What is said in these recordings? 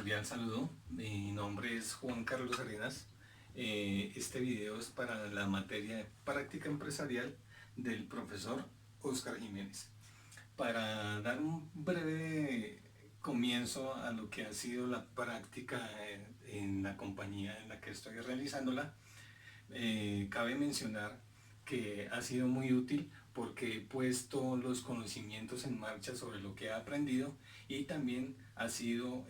Cordial saludo, mi nombre es Juan Carlos Arenas. Este video es para la materia de práctica empresarial del profesor Óscar Jiménez. Para dar un breve comienzo a lo que ha sido la práctica en la compañía en la que estoy realizándola, cabe mencionar que ha sido muy útil porque he puesto los conocimientos en marcha sobre lo que he aprendido y también ha sido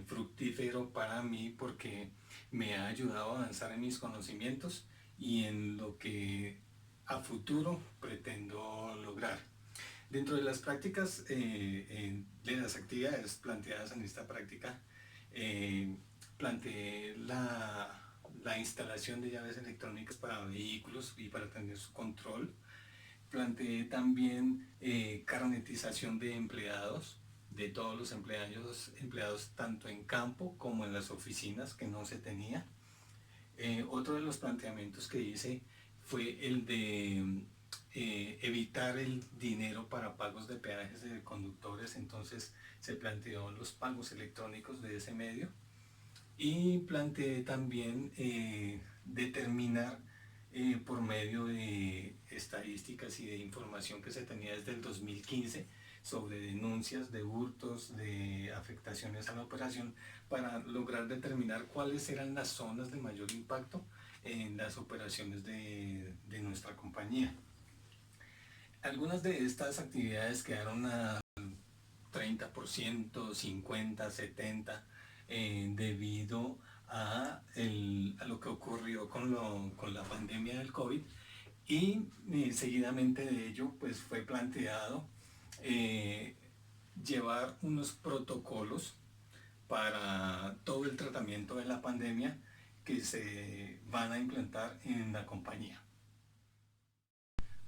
fructífero para mí porque me ha ayudado a avanzar en mis conocimientos y en lo que a futuro pretendo lograr. Dentro de las prácticas, de las actividades planteadas en esta práctica, planteé la instalación de llaves electrónicas para vehículos y para tener su control. Planteé también carnetización de empleados, de todos los empleados tanto en campo como en las oficinas que no se tenía. Otro de los planteamientos que hice fue el de evitar el dinero para pagos de peajes de conductores, entonces se planteó los pagos electrónicos de ese medio y planteé también determinar por medio de estadísticas y de información que se tenía desde el 2015 sobre denuncias de hurtos, de afectaciones a la operación, para lograr determinar cuáles eran las zonas de mayor impacto en las operaciones de nuestra compañía. Algunas de estas actividades quedaron a 30%, 50, 70, debido a lo que ocurrió con la pandemia del COVID y seguidamente de ello pues fue planteado eh, llevar unos protocolos para todo el tratamiento de la pandemia que se van a implantar en la compañía.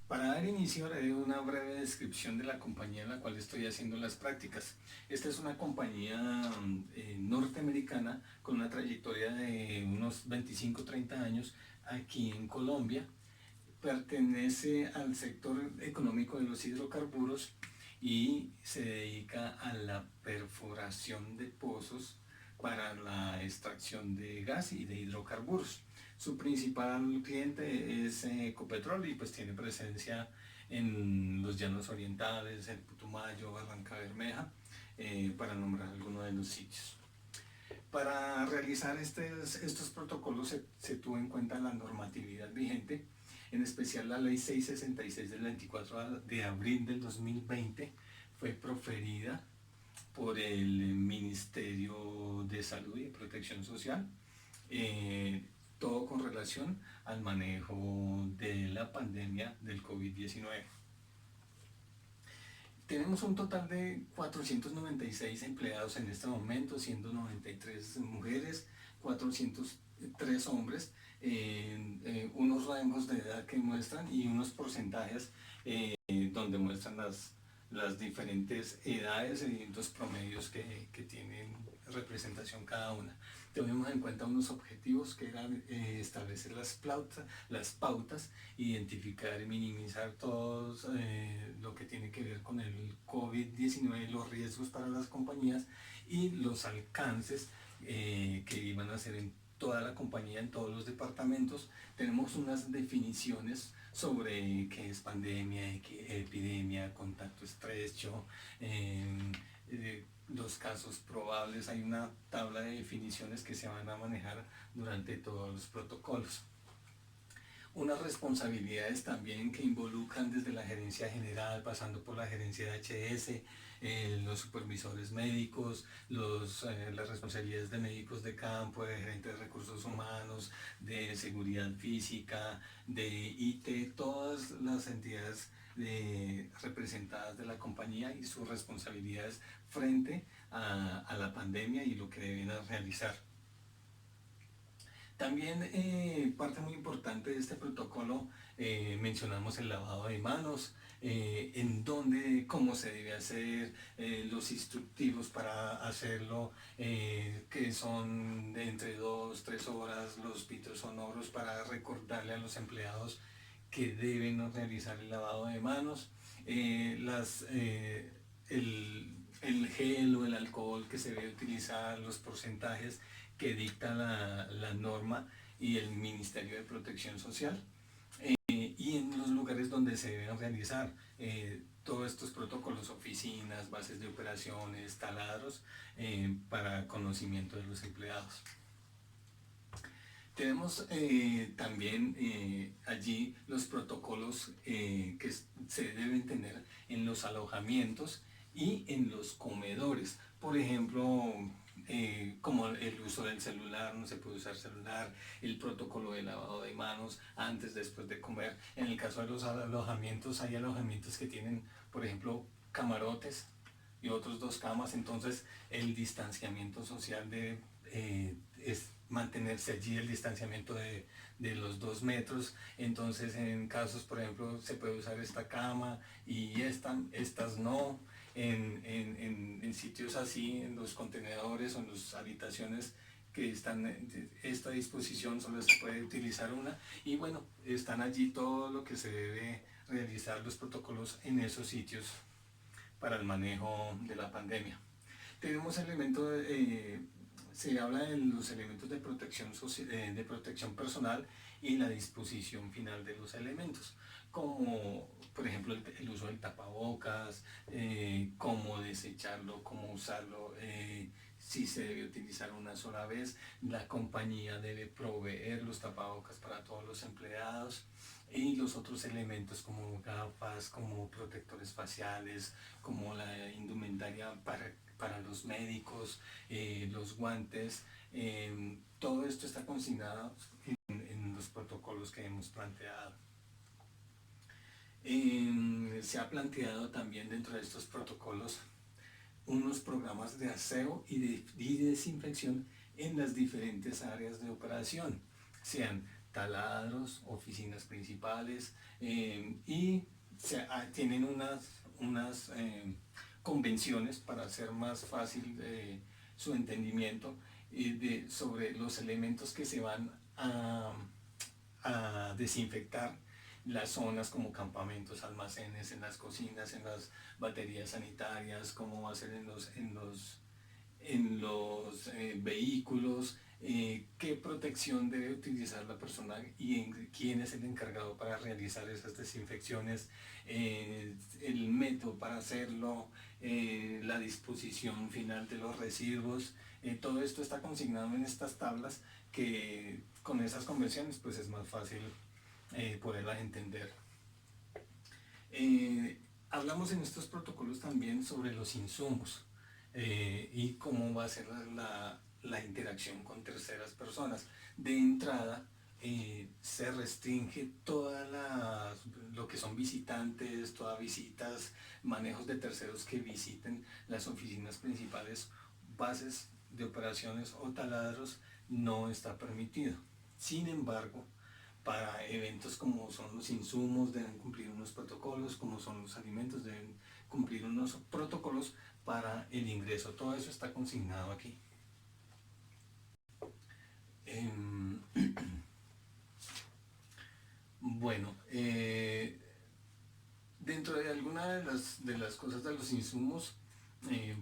Para dar inicio haré una breve descripción de la compañía en la cual estoy haciendo las prácticas. Esta es una compañía norteamericana con una trayectoria de unos 25-30 años aquí en Colombia. Pertenece al sector económico de los hidrocarburos y se dedica a la perforación de pozos para la extracción de gas y de hidrocarburos. Su principal cliente es Ecopetrol y pues tiene presencia en los llanos orientales, el Putumayo, Barranca Bermeja, para nombrar algunos de los sitios. Para realizar estos protocolos se tuvo en cuenta la normatividad vigente, en especial la ley 666 del 24 de abril del 2020 fue proferida por el Ministerio de Salud y Protección Social, todo con relación al manejo de la pandemia del COVID-19. Tenemos un total de 496 empleados en este momento, siendo 93 mujeres, 403 hombres, unos rangos de edad que muestran y unos porcentajes donde muestran las diferentes edades y los promedios que tienen representación cada una. Tuvimos en cuenta unos objetivos que eran establecer las pautas, identificar y minimizar todo lo que tiene que ver con el COVID-19, los riesgos para las compañías y los alcances que iban a hacer en toda la compañía, en todos los departamentos. Tenemos unas definiciones sobre qué es pandemia, epidemia, contacto estrecho, los casos probables. Hay una tabla de definiciones que se van a manejar durante todos los protocolos. Unas responsabilidades también que involucran desde la gerencia general, pasando por la gerencia de HS, los supervisores médicos, las responsabilidades de médicos de campo, de gerentes de recursos humanos, de seguridad física, de IT, todas las entidades representadas de la compañía y sus responsabilidades frente a la pandemia y lo que deben realizar. También parte muy importante de este protocolo, mencionamos el lavado de manos, cómo se debe hacer, los instructivos para hacerlo, que son de entre 2-3 horas, los pitos sonoros para recordarle a los empleados que deben realizar el lavado de manos, el gel o el alcohol que se debe utilizar, los porcentajes que dicta la norma y el Ministerio de Protección Social, y en los lugares donde se deben realizar todos estos protocolos, oficinas, bases de operaciones, taladros, para conocimiento de los empleados. Tenemos también allí los protocolos que se deben tener en los alojamientos y en los comedores. Por ejemplo, como el uso del celular, no se puede usar celular, el protocolo de lavado de manos antes, después de comer. En el caso de los alojamientos, hay alojamientos que tienen, por ejemplo, camarotes y otros dos camas, entonces el distanciamiento social es mantenerse allí el distanciamiento de los 2 metros. Entonces en casos, por ejemplo, se puede usar esta cama y estas no. En sitios así, en los contenedores o en las habitaciones que están a esta disposición, solo se puede utilizar una, y bueno, están allí todo lo que se debe realizar, los protocolos en esos sitios para el manejo de la pandemia. Tenemos elementos, se habla de los elementos de protección, de protección personal y la disposición final de los elementos, como por ejemplo el uso del tapabocas, cómo desecharlo, cómo usarlo, si se debe utilizar una sola vez, la compañía debe proveer los tapabocas para todos los empleados, y los otros elementos como gafas, como protectores faciales, como la indumentaria para los médicos, los guantes, todo esto está consignado en los protocolos que hemos planteado. Se ha planteado también dentro de estos protocolos unos programas de aseo y desinfección en las diferentes áreas de operación, sean taladros, oficinas principales, y tienen unas convenciones para hacer más fácil su entendimiento sobre los elementos que se van a desinfectar las zonas como campamentos, almacenes, en las cocinas, en las baterías sanitarias, cómo va a ser en los vehículos, qué protección debe utilizar la persona y quién es el encargado para realizar esas desinfecciones, el método para hacerlo, la disposición final de los residuos. Todo esto está consignado en estas tablas que con esas convenciones pues es más fácil poderlas entender. Hablamos en estos protocolos también sobre los insumos, y cómo va a ser la interacción con terceras personas. De entrada, se restringe lo que son visitantes, todas visitas, manejos de terceros que visiten las oficinas principales, bases de operaciones o taladros, no está permitido. Sin embargo, para eventos como son los insumos deben cumplir unos protocolos, como son los alimentos deben cumplir unos protocolos para el ingreso. Todo eso está consignado aquí. Bueno, dentro de alguna de las cosas de los insumos,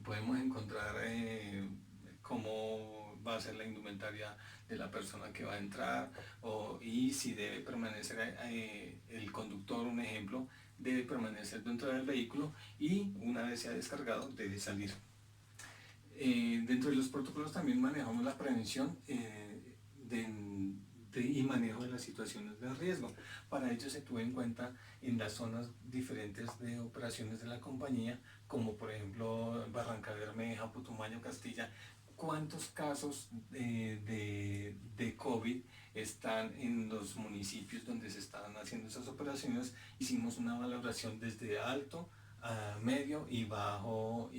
podemos encontrar cómo va a ser la indumentaria de la persona que va a entrar, y si debe permanecer el conductor, un ejemplo, debe permanecer dentro del vehículo y una vez se ha descargado debe salir. Dentro de los protocolos también manejamos la prevención y manejo de las situaciones de riesgo. Para ello se tuvo en cuenta en las zonas diferentes de operaciones de la compañía, como por ejemplo Barranca Bermeja, Putumayo, Castilla, cuántos casos de COVID están en los municipios donde se estaban haciendo esas operaciones. Hicimos una valoración desde alto a medio y bajo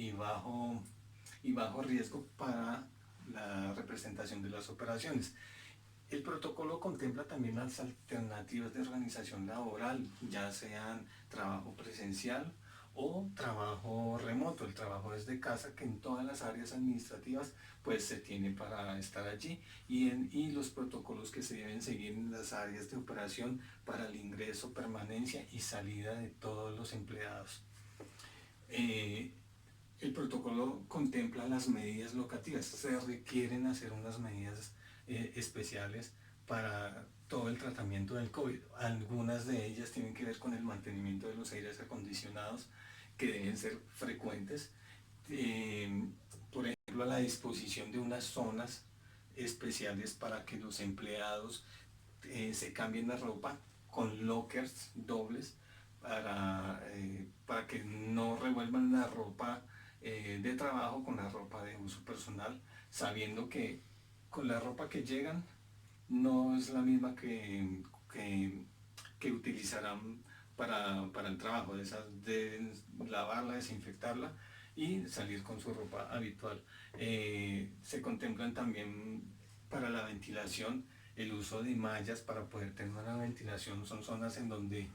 riesgo para la representación de las operaciones. El protocolo contempla también las alternativas de organización laboral, ya sean trabajo presencial o trabajo remoto, el trabajo desde casa, que en todas las áreas administrativas pues se tiene para estar allí, y los protocolos que se deben seguir en las áreas de operación para el ingreso, permanencia y salida de todos los empleados. El protocolo contempla las medidas locativas. Se requieren hacer unas medidas especiales para todo el tratamiento del COVID. Algunas de ellas tienen que ver con el mantenimiento de los aires acondicionados, que deben ser frecuentes. Eh, por ejemplo, la disposición de unas zonas especiales para que los empleados se cambien la ropa con lockers dobles para que no revuelvan la ropa de trabajo con la ropa de uso personal, sabiendo que con la ropa que llegan no es la misma que utilizarán para el trabajo, de lavarla, desinfectarla y salir con su ropa habitual. Se contemplan también para la ventilación el uso de mallas para poder tener una ventilación. Son zonas en donde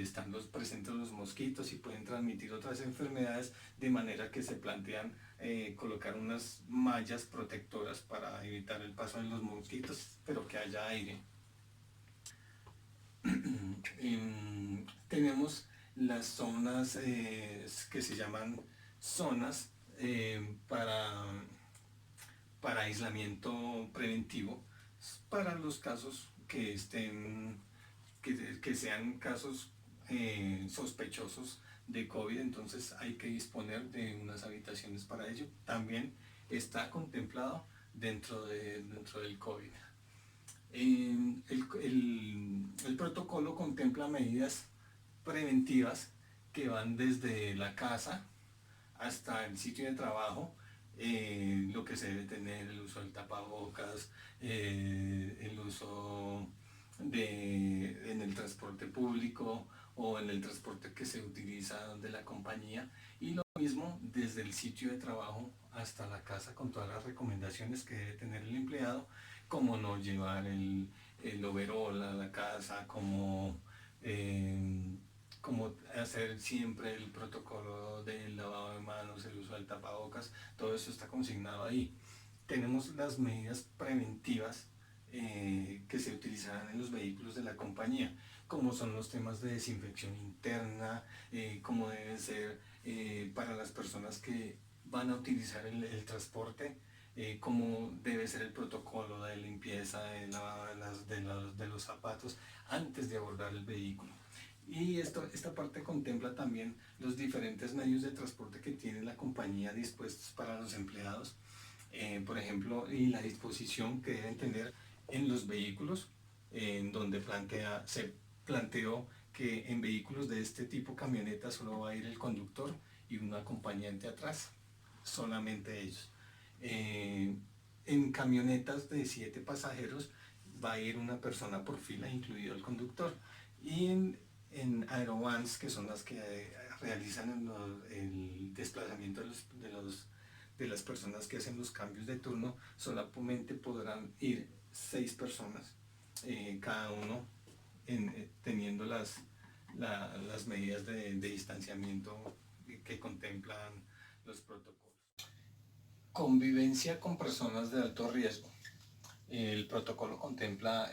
están presentes los mosquitos y pueden transmitir otras enfermedades, de manera que se plantean colocar unas mallas protectoras para evitar el paso de los mosquitos, pero que haya aire. Tenemos las zonas que se llaman zonas para aislamiento preventivo, para los casos que sean casos sospechosos de COVID. Entonces hay que disponer de unas habitaciones para ello. También está contemplado dentro del COVID. El protocolo contempla medidas preventivas que van desde la casa hasta el sitio de trabajo. Lo que se debe tener, el uso del tapabocas, el uso en el transporte público o en el transporte que se utiliza de la compañía, y lo mismo desde el sitio de trabajo hasta la casa, con todas las recomendaciones que debe tener el empleado, como no llevar el overol a la casa, como hacer siempre el protocolo del lavado de manos, el uso del tapabocas. Todo eso está consignado ahí. Tenemos las medidas preventivas que se utilizarán en los vehículos de la compañía, como son los temas de desinfección interna, como deben ser para las personas que van a utilizar el transporte, cómo debe ser el protocolo de limpieza, de lavado de los zapatos antes de abordar el vehículo. Y esta parte contempla también los diferentes medios de transporte que tiene la compañía dispuestos para los empleados, por ejemplo, y la disposición que deben tener en los vehículos, en donde se planteó que en vehículos de este tipo, camioneta, solo va a ir el conductor y un acompañante atrás, solamente ellos. En camionetas de 7 pasajeros va a ir una persona por fila, incluido el conductor. Y en aerovans, que son las que realizan el desplazamiento de las personas que hacen los cambios de turno, solamente podrán ir 6 personas, cada uno teniendo las medidas de distanciamiento que contemplan los protocolos. Convivencia con personas de alto riesgo. El protocolo contempla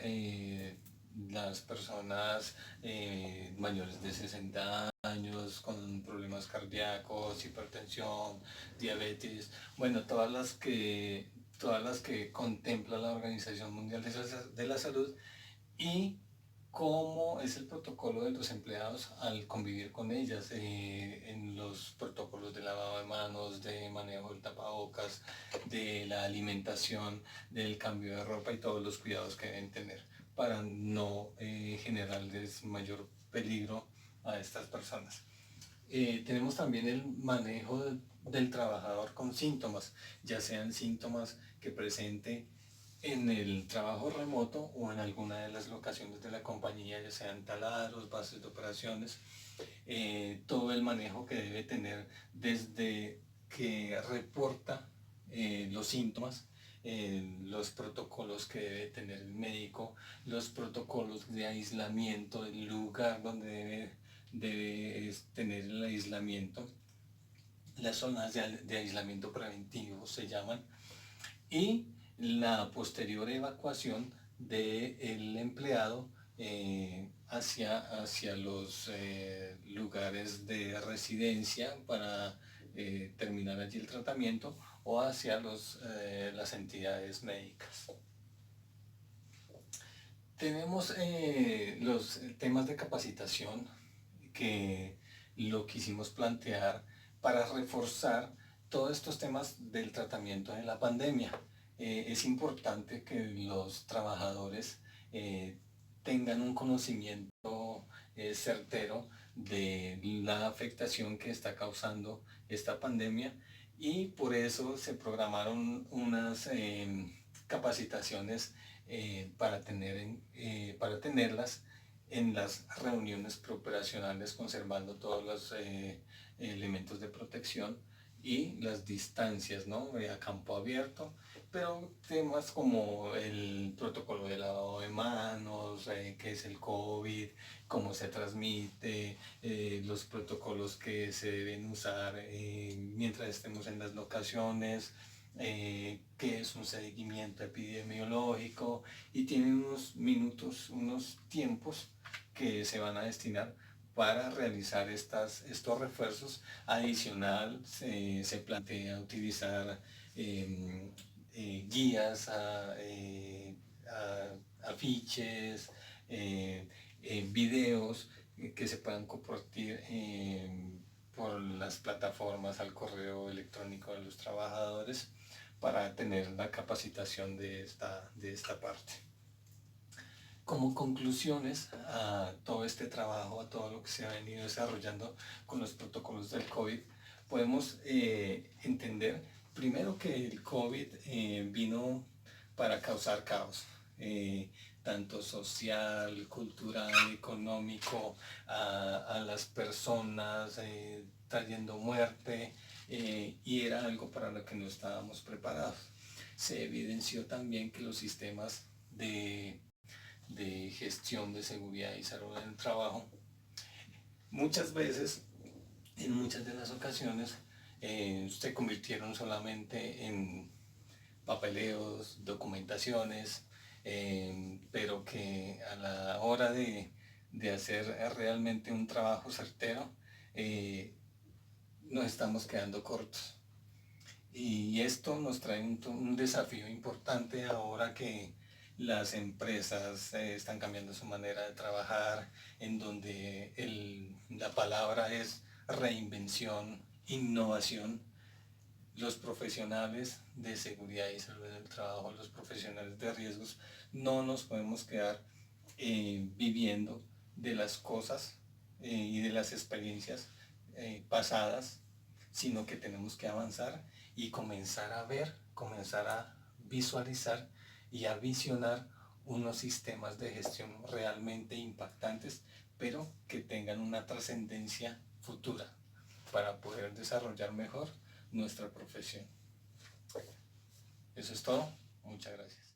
las personas mayores de 60 años con problemas cardíacos, hipertensión, diabetes, bueno, todas las que contempla la Organización Mundial de la Salud, y cómo es el protocolo de los empleados al convivir con ellas, en los protocolos de lavado de manos, de manejo del tapabocas, de la alimentación, del cambio de ropa y todos los cuidados que deben tener para no generarles mayor peligro a estas personas. Tenemos también el manejo del trabajador con síntomas, ya sean síntomas que presente en el trabajo remoto o en alguna de las locaciones de la compañía, ya sean taladros, bases de operaciones, todo el manejo que debe tener desde que reporta los síntomas, los protocolos que debe tener el médico, los protocolos de aislamiento, el lugar donde debe tener el aislamiento, las zonas de aislamiento preventivo se llaman, y la posterior evacuación del empleado hacia los lugares de residencia para terminar allí el tratamiento o hacia las entidades médicas. Tenemos los temas de capacitación que lo quisimos plantear para reforzar todos estos temas del tratamiento de la pandemia. Es importante que los trabajadores tengan un conocimiento certero de la afectación que está causando esta pandemia, y por eso se programaron unas capacitaciones para tenerlas en las reuniones preoperacionales, conservando todos los elementos de protección y las distancias, ¿no? A campo abierto, pero temas como el protocolo de lavado de manos, qué es el COVID, cómo se transmite, los protocolos que se deben usar mientras estemos en las locaciones, qué es un seguimiento epidemiológico, y tienen unos minutos, unos tiempos que se van a destinar para realizar estos refuerzos. Adicional, se plantea utilizar guías, afiches, videos que se puedan compartir por las plataformas al correo electrónico de los trabajadores para tener la capacitación de esta parte. Como conclusiones a todo este trabajo, a todo lo que se ha venido desarrollando con los protocolos del COVID, podemos entender primero que el COVID vino para causar caos, tanto social, cultural, económico, a las personas, trayendo muerte, y era algo para lo que no estábamos preparados. Se evidenció también que los sistemas de gestión de seguridad y salud en el trabajo, muchas veces, en muchas de las ocasiones, se convirtieron solamente en papeleos, documentaciones, pero que a la hora de hacer realmente un trabajo certero, nos estamos quedando cortos. Y esto nos trae un desafío importante ahora que las empresas están cambiando su manera de trabajar, en donde la palabra es reinvención, innovación. Los profesionales de seguridad y salud del trabajo, los profesionales de riesgos, no nos podemos quedar viviendo de las cosas y de las experiencias pasadas, sino que tenemos que avanzar y comenzar a ver, comenzar a visualizar y a visionar unos sistemas de gestión realmente impactantes, pero que tengan una trascendencia futura para poder desarrollar mejor nuestra profesión. Eso es todo. Muchas gracias.